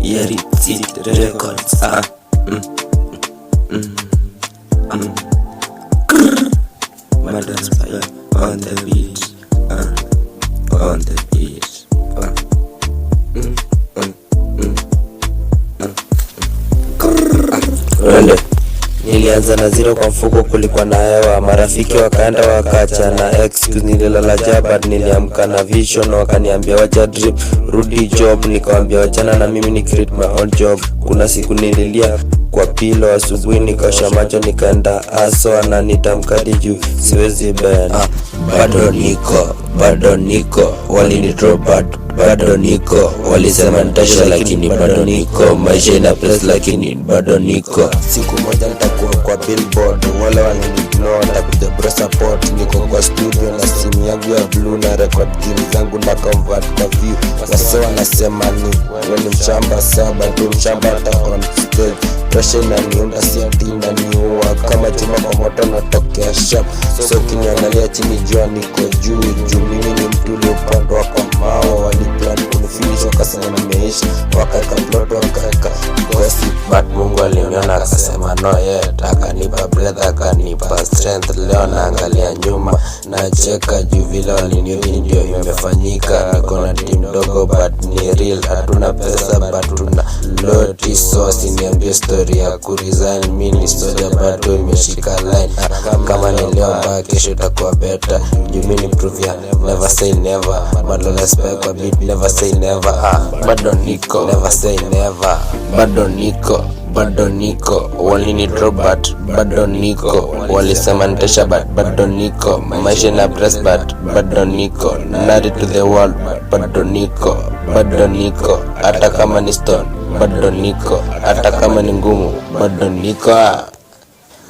Yarit Records. Madam Spy on the beat. On the beat. Nilianza na zero kwa mfuko, kulikuwa na hewa. Marafiki wakaenda wakacha na excuse, nililala jaba. Niliamka na vision, wakaniambia wacha drip, rudi job. Nikawambia wachana na mimi ni create my own job. Kuna siku nililia kwa pilo, asubuhi nikaosha macho nikaenda aso, na nitamkadi juu siwezi bend. Bado niko walini drop bado niko, walisema nitasha lakini bado niko, maisha ina press lakini bado niko. Siku moja nitakuwa kwa billboard, wale wananiignore nitakuja bro support. Niko kwa studio na simu yangu ya blue, na record deal zangu na convert kwa view. Wase wanasema ni mshamba saba tu, mshamba hata on stage. Pressure inaniunda si ati inaniua, kama chuma kwa moto natokea sharp. So kiniangalia chini jua niko juu. Mimi ni mtu uliopandwa kwa mawe, waliplan kunifinish wakasema nimeisha, wakaeka plot wakaeka gossip. But Mungu aliniona akasema no yet, akanipa breath akanipa strength. Leo naangalia nyuma nacheka juu vile walinioni ndio imefanyika. Niko na team dogo but ni real, hatuna pesa but tuna loti. So siniambie story ya kuresign, mimi ni story bado imeshika line. Kama ni leo mbaya kesho itakuwa better, juu mimi ni prove ya never say never. Bado respect kwa beat, never say never. Bado niko, never say never. Bado niko walini drop but bado niko, walisema nitasha but bado niko, maisha na press but bado niko, married to the world bado niko, hata kama ni stone bado niko, hata kama ni ngumu bado niko.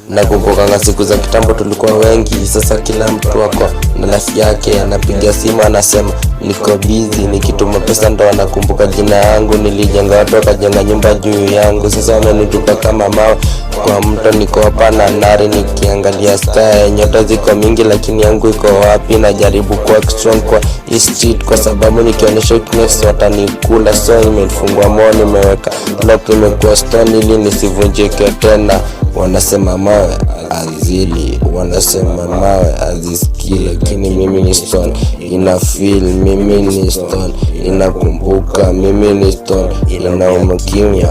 Nakumbuka siku za kitambo tulikuwa wengi, sasa kila mtu wako na life yake. Anapiga simu anasema niko busy, nikituma pesa ndo anakumbuka jina yangu. Nilijenga watu wakajenga nyumba juu yangu, sasa wamenitupa kama mawe kwa mto. Niko hapa na nari nikiangalia sky, nyota ziko mingi lakini yangu iko wapi? Najaribu kuwa strong kwa hii street kwa sababu nikionyesha weakness watanikula. So nimefungwa moyo, nimeweka lock, nimekuwa stone ili nisivunjike tena. Wanasema mawe azili, wanasema mawe aziski, lakini mimi ni stone ina feel. Mimi ni stone inakumbuka, mimi ni stone inauma kimya.